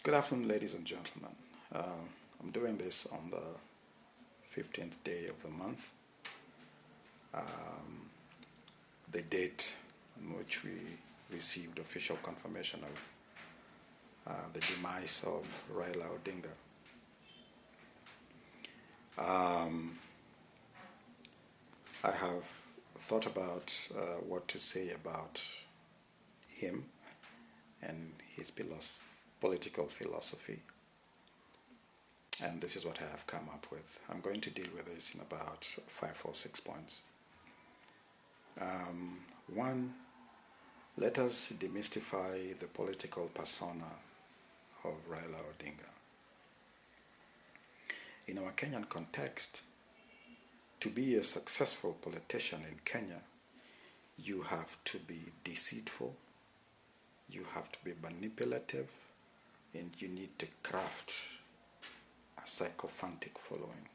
Good afternoon, ladies and gentlemen. I'm doing this on the 15th day of the month, the date on which we received official confirmation of the demise of Raila Odinga. I have thought about what to say about him and his political philosophy, and this is what I have come up with. I'm going to deal with this in about 5 or 6 points. One, let us demystify the political persona of Raila Odinga. In our Kenyan context, to be a successful politician in Kenya, you have to be deceitful, you have to be manipulative, and you need to craft a sycophantic following.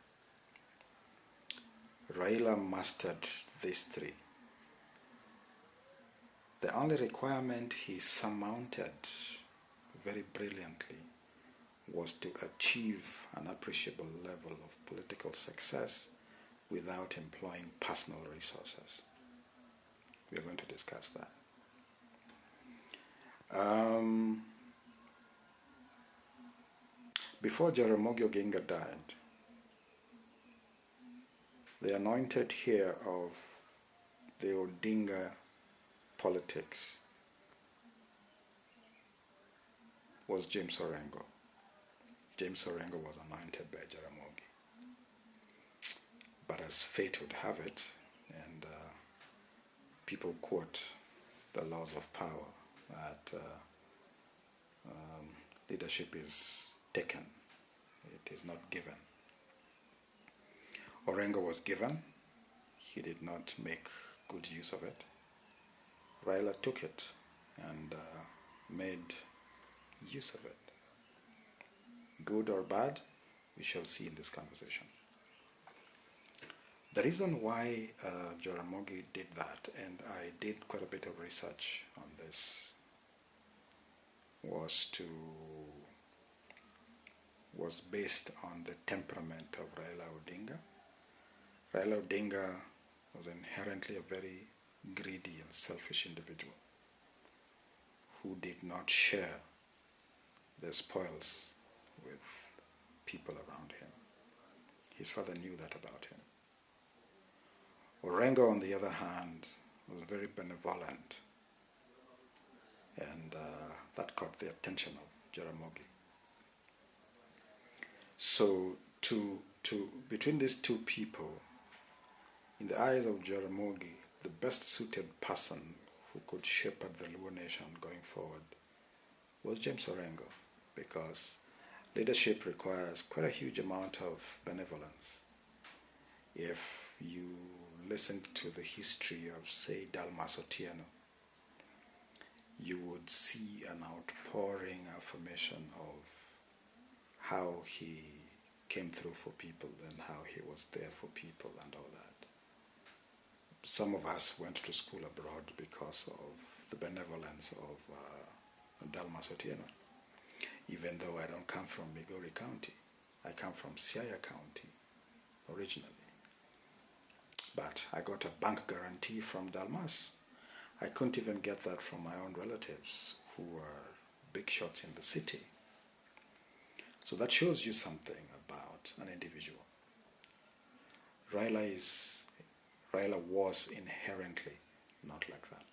Raila mastered these three. The only requirement he surmounted very brilliantly was to achieve an appreciable level of political success without employing personal resources. We are going to discuss that. Before Jaramogi Oginga died, the anointed heir of the Odinga politics was James Orengo. James Orengo was anointed by Jaramogi. But as fate would have it, and people quote the laws of power, that leadership is taken, it is not given. Orengo was given, he did not make good use of it. Raila took it and made use of it. Good or bad, we shall see in this conversation. The reason why Jaramogi did that, and I did quite a bit of research on this, was based on the temperament of Raila Odinga. Raila Odinga was inherently a very greedy and selfish individual who did not share the spoils with people around him. His father knew that about him. Orengo, on the other hand, was very benevolent, and that caught the attention of Jaramogi. So, between these two people, in the eyes of Jaramogi, the best suited person who could shepherd the Luo nation going forward was James Orengo, because leadership requires quite a huge amount of benevolence. If you listen to the history of, say, Dalmas Otieno, you would see an outpouring affirmation of how he came through for people and how he was there for people and all that. Some of us went to school abroad because of the benevolence of Dalmas Otieno, even though I don't come from Migori County. I come from Siaya County originally. But I got a bank guarantee from Dalmas. I couldn't even get that from my own relatives who were big shots in the city. So that shows you something about an individual. Raila was inherently not like that.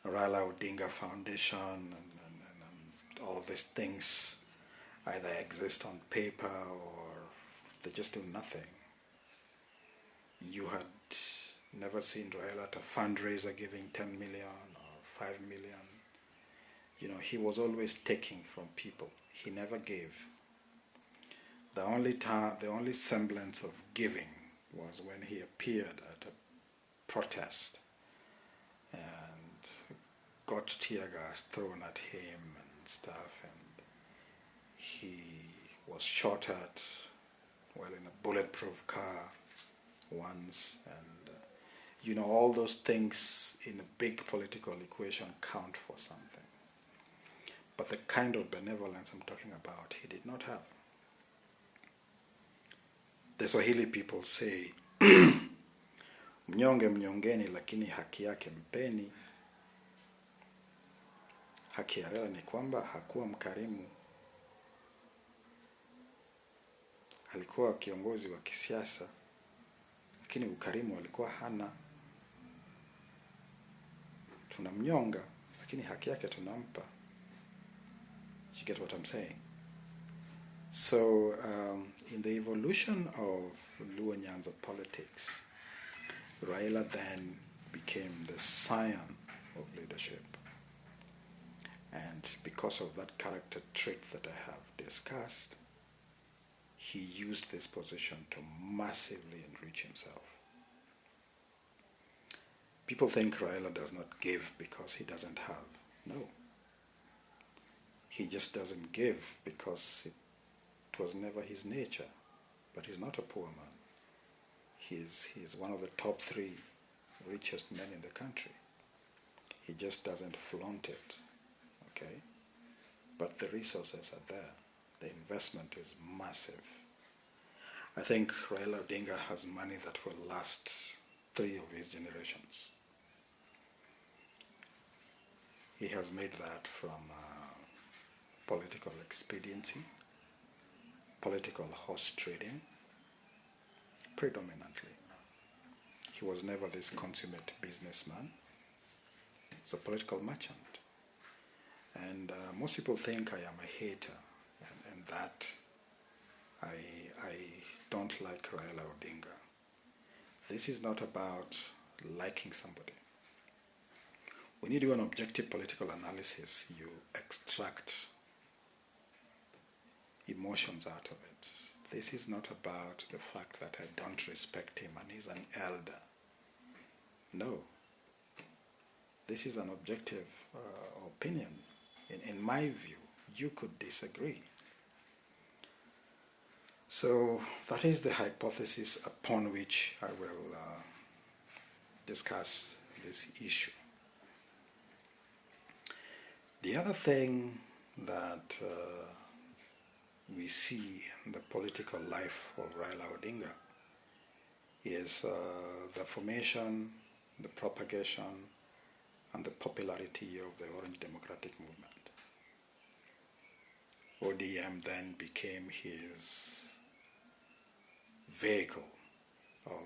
Raila Odinga Foundation and all these things either exist on paper or they just do nothing. You had never seen Raila at a fundraiser giving 10 million or 5 million. You know, he was always taking from people. He never gave. The only semblance of giving was when he appeared at a protest and got tear gas thrown at him and stuff, and he was shot at while in a bulletproof car once, and you know, all those things in a big political equation count for something. But the kind of benevolence I'm talking about, he did not have. The Swahili people say, mnyonge mnyongeni lakini haki yake mpeni. Haki ya Raila ni kwamba hakuwa mkarimu. Alikuwa kiongozi wa kisiasa, lakini ukarimu alikuwa hana. Tunamnyonga, lakini haki yake tunampa. You get what I'm saying? So, in the evolution of Luo Nyanza politics, Raila then became the scion of leadership. And because of that character trait that I have discussed, he used this position to massively enrich himself. People think Raila does not give because he doesn't have. No. He just doesn't give because it was never his nature. But he's not a poor man. He's one of the top 3 richest men in the country. He just doesn't flaunt it. Okay? But the resources are there. The investment is massive. I think Raila Odinga has money that will last 3 of his generations. He has made that from political expediency, political horse trading, predominantly. He was never this consummate businessman. He's a political merchant. And most people think I am a hater, and that I don't like Raila Odinga. This is not about liking somebody. When you do an objective political analysis, you extract emotions out of it. This is not about the fact that I don't respect him and he's an elder. No. This is an objective opinion. In my view, you could disagree. So that is the hypothesis upon which I will discuss this issue. The other thing that we see in the political life of Raila Odinga is the formation, the propagation, and the popularity of the Orange Democratic Movement. ODM then became his vehicle of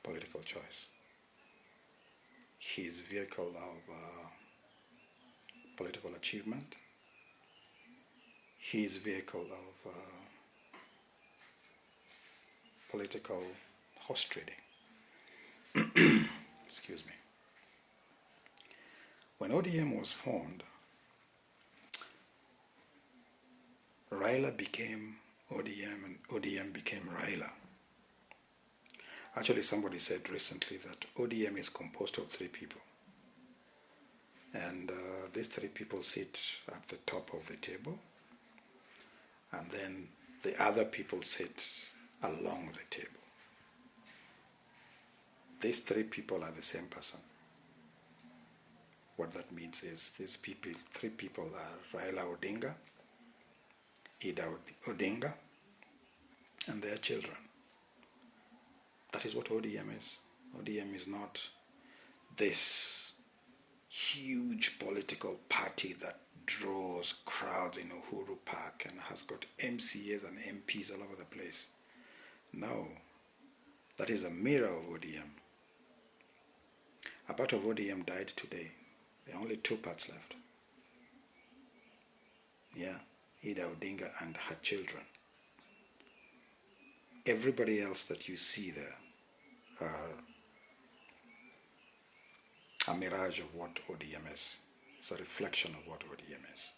political choice, his vehicle of political achievement, his vehicle of political horse trading. Excuse me. When ODM was formed, Raila became ODM and ODM became Raila. Actually, somebody said recently that ODM is composed of 3 people. And these 3 people sit at the top of the table, and then the other people sit along the table. These 3 people are the same person. What that means is these 3 people are Raila Odinga, Ida Odinga, and their children. That is what ODM is. ODM is not this huge political party that draws crowds in Uhuru Park and has got MCAs and MPs all over the place. No, that is a mirror of ODM. A part of ODM died today. There are only 2 parts left. Yeah, Ida Odinga and her children. Everybody else that you see there are a mirage of what ODM is. It's a reflection of what ODM is.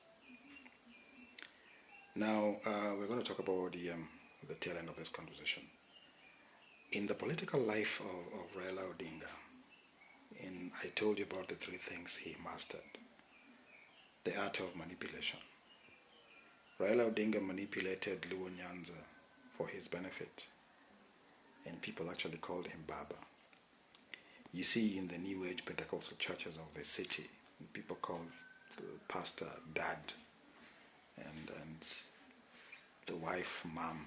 Now, we're going to talk about ODM at the tail end of this conversation. In the political life of Raila Odinga, I told you about the 3 things he mastered. The art of manipulation. Raila Odinga manipulated Luo Nyanza for his benefit, and people actually called him Baba. You see in the New Age Pentecostal churches of the city, people call pastor, dad, and the wife, mom.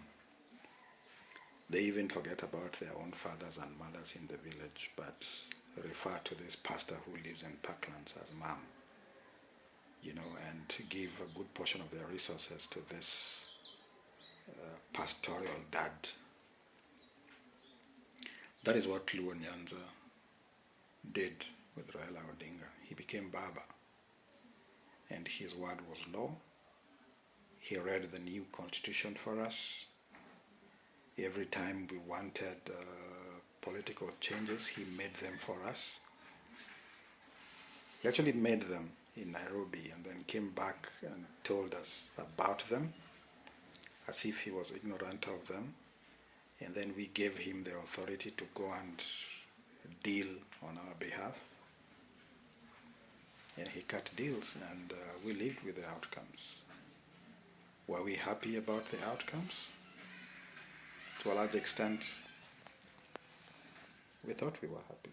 They even forget about their own fathers and mothers in the village, but refer to this pastor who lives in Parklands as mom, and give a good portion of their resources to this pastoral dad. That is what Luo Nyanza did with Raila Odinga. He became Baba, and his word was law. He read the new constitution for us. Every time we wanted political changes, he made them for us. He actually made them in Nairobi and then came back and told us about them as if he was ignorant of them. And then we gave him the authority to go and deal on our behalf. And he cut deals, and we lived with the outcomes. Were we happy about the outcomes? To a large extent, we thought we were happy.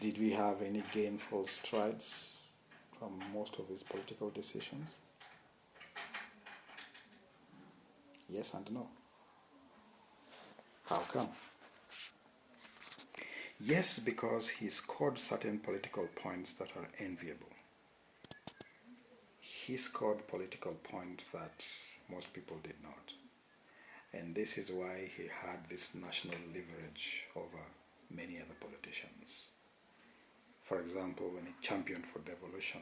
Did we have any gainful strides from most of his political decisions? Yes and no. How come? Yes, because he scored certain political points that are enviable. He scored political points that most people did not. And this is why he had this national leverage over many other politicians. For example, when he championed for devolution,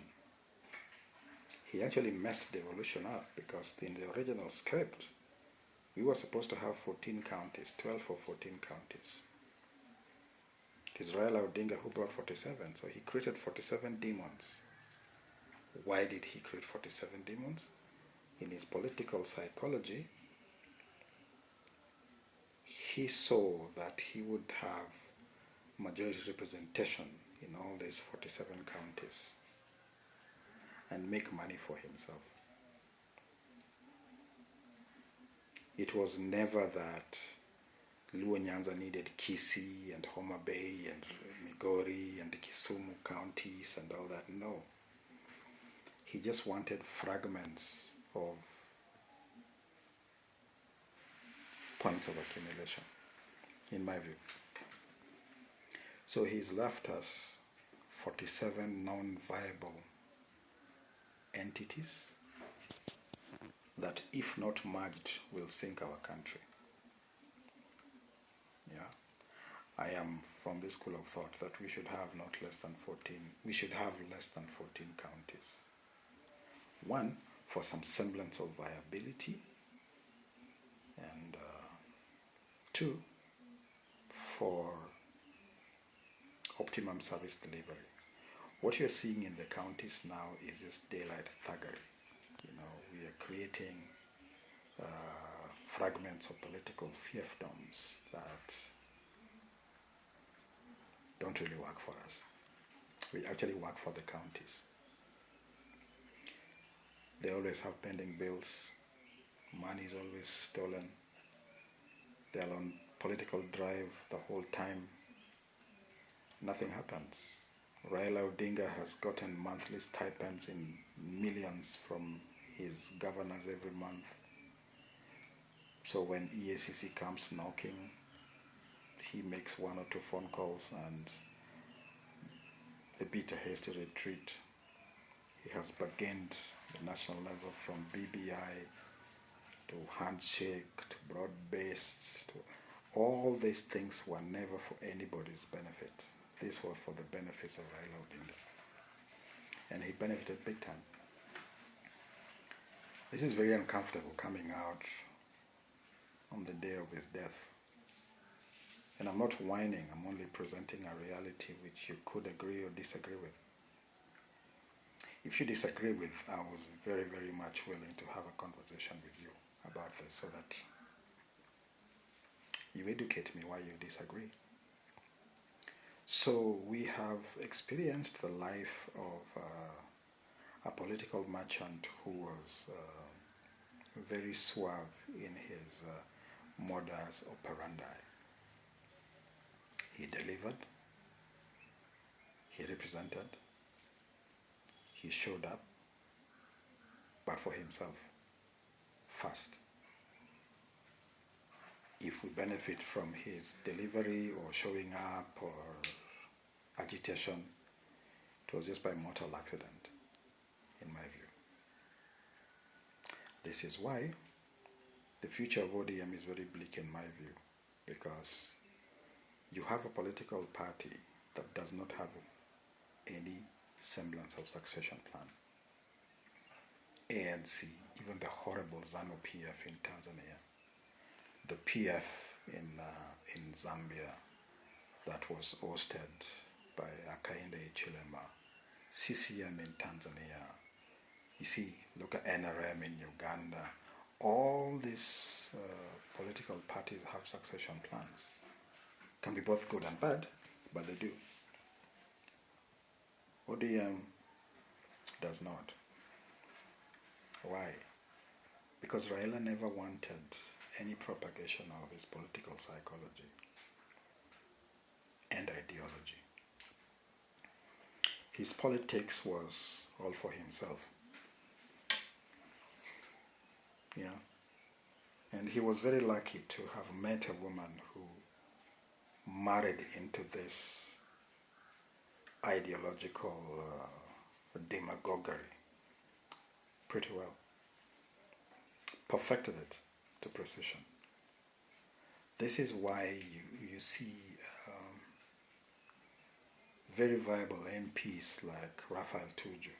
he actually messed devolution up because in the original script, we were supposed to have 14 counties, 12 or 14 counties. It is Raila Odinga who brought 47, so he created 47 demons. Why did he create 47 demons? In his political psychology, he saw that he would have majority representation in all these 47 counties and make money for himself. It was never that Luo Nyanza needed Kisii and Homa Bay and Migori and the Kisumu counties and all that. No. He just wanted fragments of points of accumulation, in my view. So he's left us 47 non-viable entities that, if not merged, will sink our country. Yeah. I am from the school of thought that we should have not less than 14, we should have less than 14 counties. One, for some semblance of viability, and two, for optimum service delivery. What you're seeing in the counties now is just daylight thuggery. We are creating fragments of political fiefdoms that don't really work for us. We actually work for the counties. They always have pending bills. Money is always stolen. They are on political drive the whole time. Nothing happens. Raila Odinga has gotten monthly stipends in millions from his governors every month. So when EACC comes knocking, he makes one or two phone calls and they beat a hasty retreat. He has bargained the national level from BBI to handshake to broad-based. All these things were never for anybody's benefit. These were for the benefits of Raila Odinga. And he benefited big time. This is very uncomfortable coming out on the day of his death. And I'm not whining, I'm only presenting a reality which you could agree or disagree with. If you disagree with, I was very, very much willing to have a conversation with you about this so that you educate me why you disagree. So we have experienced the life of a political merchant who was very suave in his modus operandi. He delivered, he represented, he showed up, but for himself first. If we benefit from his delivery or showing up or agitation, it was just by mortal accident, in my view. This is why the future of ODM is very bleak in my view, because you have a political party that does not have any semblance of succession plan. ANC, even the horrible ZANU PF in Tanzania, the PF in Zambia that was hosted by Hakainde Hichilema, CCM in Tanzania, you see, look at NRM in Uganda. All these political parties have succession plans. Can be both good and bad, but they do. ODM does not. Why? Because Raila never wanted any propagation of his political psychology and ideology. His politics was all for himself. Yeah. And he was very lucky to have met a woman who married into this ideological demagoguery pretty well. Perfected it to precision. This is why you see very viable MPs like Raphael Tuju,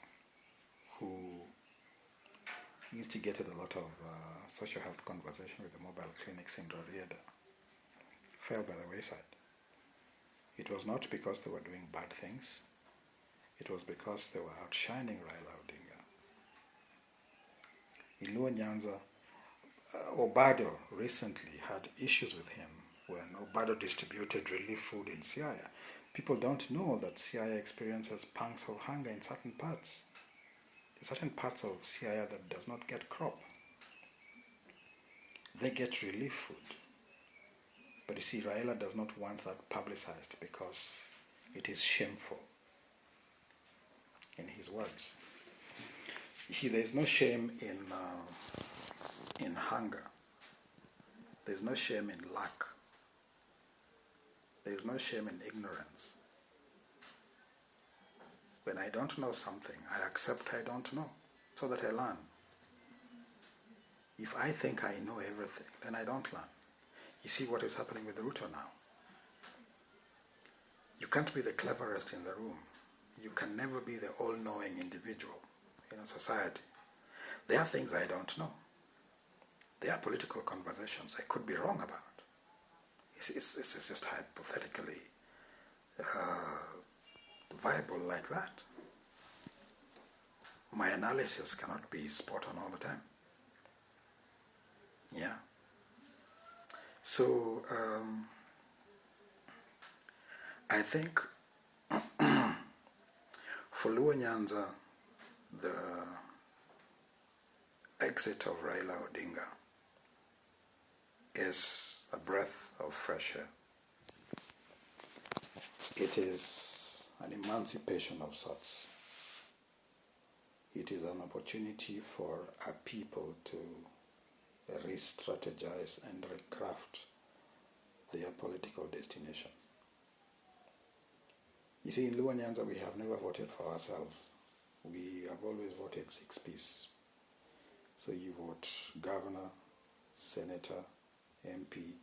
who instigated a lot of social health conversation with the mobile clinics in Rarieda, fell by the wayside. It was not because they were doing bad things. It was because they were outshining Raila Odinga. In Luo Nyanza, Obado recently had issues with him when Obado distributed relief food in Siaya. People don't know that Siaya experiences pangs of hunger in certain parts. There's certain parts of Siaya that does not get crop. They get relief food. But you see, Raila does not want that publicized because it is shameful, in his words. You see, there is no shame in hunger. There is no shame in lack. There is no shame in ignorance. When I don't know something, I accept I don't know so that I learn. If I think I know everything, then I don't learn. You see what is happening with Ruto now. You can't be the cleverest in the room. You can never be the all-knowing individual in a society. There are things I don't know. There are political conversations I could be wrong about. It's just hypothetically viable like that. My analysis cannot be spot on all the time. Yeah. So I think for Luo Nyanza, the exit of Raila Odinga is a breath of fresh air. It is an emancipation of sorts. It is an opportunity for a people to re-strategize and recraft their political destination. You see, in Luo Nyanza, we have never voted for ourselves. We have always voted 6-piece. So you vote governor, senator, MP,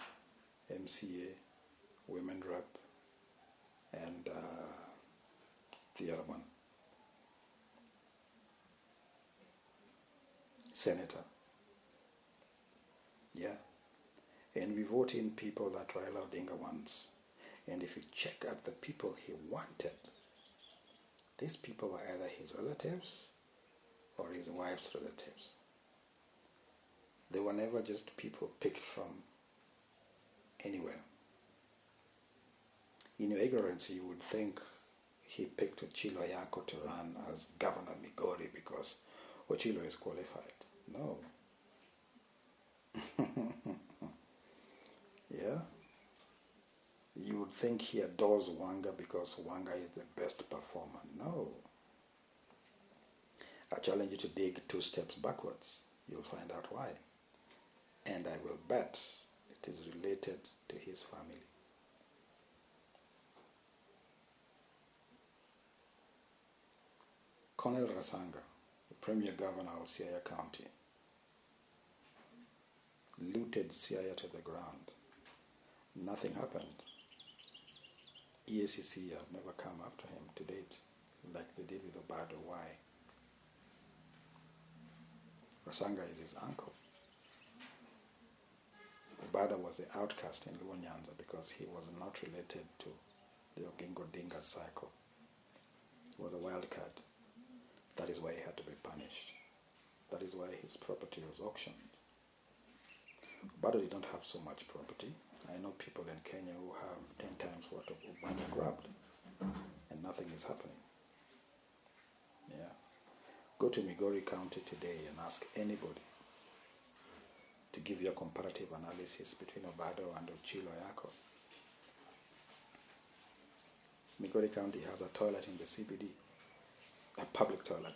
MCA, women rep, and the other one, senator. Yeah. And we vote in people that Raila Odinga wants. And if you check at the people he wanted, these people are either his relatives or his wife's relatives. They were never just people picked from anywhere. In your ignorance, you would think he picked Ochilo Yako to run as Governor Migori because Ochilo is qualified. No. Yeah? You would think he adores Wanga because Wanga is the best performer. No. challenge you to dig 2 steps backwards. You'll find out why. And I will bet it is related to his family. Colonel Rasanga, the premier governor of Siaya County, looted Siaya to the ground. Nothing happened. EACC have never come after him to date, like they did with Obado. Why? Rasanga is his uncle. Obado was the outcast in Luo Nyanza because he was not related to the Odinga cycle. He was a wild card. That is why he had to be punished. That is why his property was auctioned. Obado did not have so much property. I know people in Kenya who have 10 times what Obado grabbed, and nothing is happening. Yeah. Go to Migori County today and ask anybody to give you a comparative analysis between Obado and Ochilo Ayako. Migori County has a toilet in the CBD, a public toilet.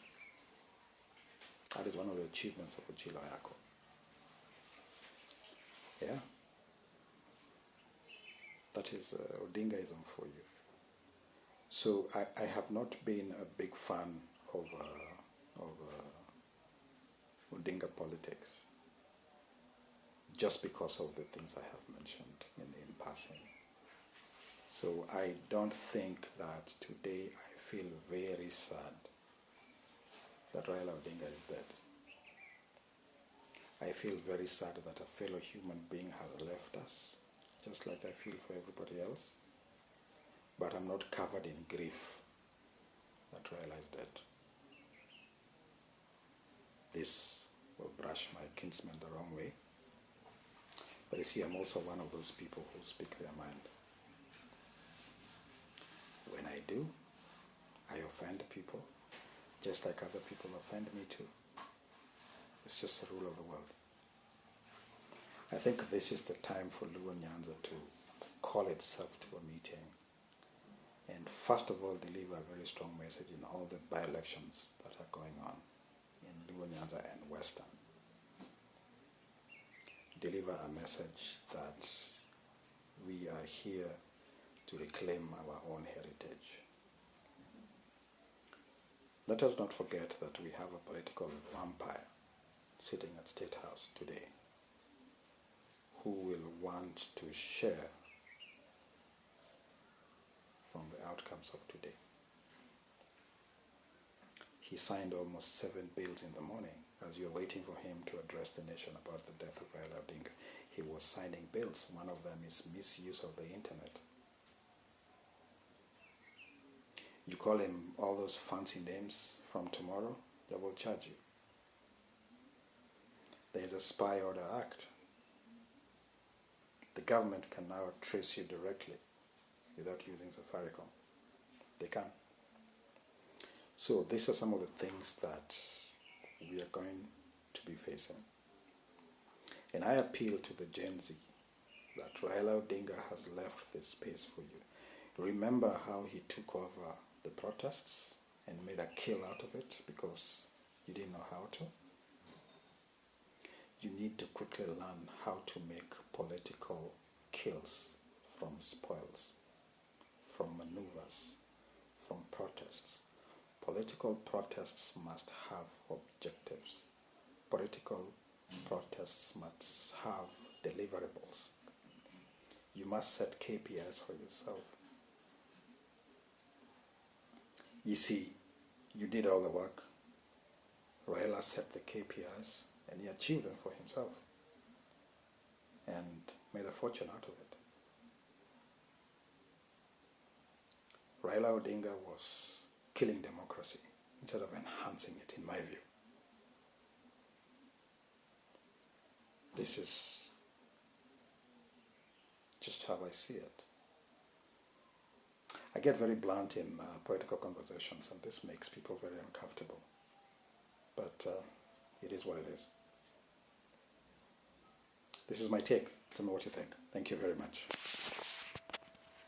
That is one of the achievements of Ochilo Ayako. Yeah. That is Odingaism for you. So I have not been a big fan of Odinga politics, just because of the things I have mentioned in passing. So I don't think that today I feel very sad that Raila Odinga is dead. I feel very sad that a fellow human being has left us, just like I feel for everybody else. But I'm not covered in grief that Raila is dead. This will brush my kinsmen the wrong way. But you see, I'm also one of those people who speak their mind. When I do, I offend people, just like other people offend me too. It's just the rule of the world. I think this is the time for Luo Nyanza to call itself to a meeting and first of all deliver a very strong message in all the by-elections that are going on in Luo Nyanza and Western. Deliver a message that we are here to reclaim our own heritage. Let us not forget that we have a political vampire sitting at State House today who will want to share from the outcomes of today. He signed almost 7 bills in the morning as you were waiting for him to address the nation about the death of Raila Odinga. He was signing bills. One of them is misuse of the internet. You call him all those fancy names from tomorrow, they will charge you. There is a Spy Order Act. The government can now trace you directly without using Safaricom. They can. So these are some of the things that we are going to be facing. And I appeal to the Gen Z that Raila Odinga has left this space for you. Remember how he took over the protests and made a kill out of it because you didn't know how to? You need to quickly learn how to make political kills from spoils, from maneuvers, from protests. Political protests must have objectives. Political protests must have deliverables. You must set KPIs for yourself. You see, you did all the work. Raila set the KPIs and he achieved them for himself and made a fortune out of it. Raila Odinga was killing democracy instead of enhancing it, in my view. This is just how I see it. I get very blunt in political conversations, and this makes people very uncomfortable. But it is what it is. This is my take. Tell me what you think. Thank you very much.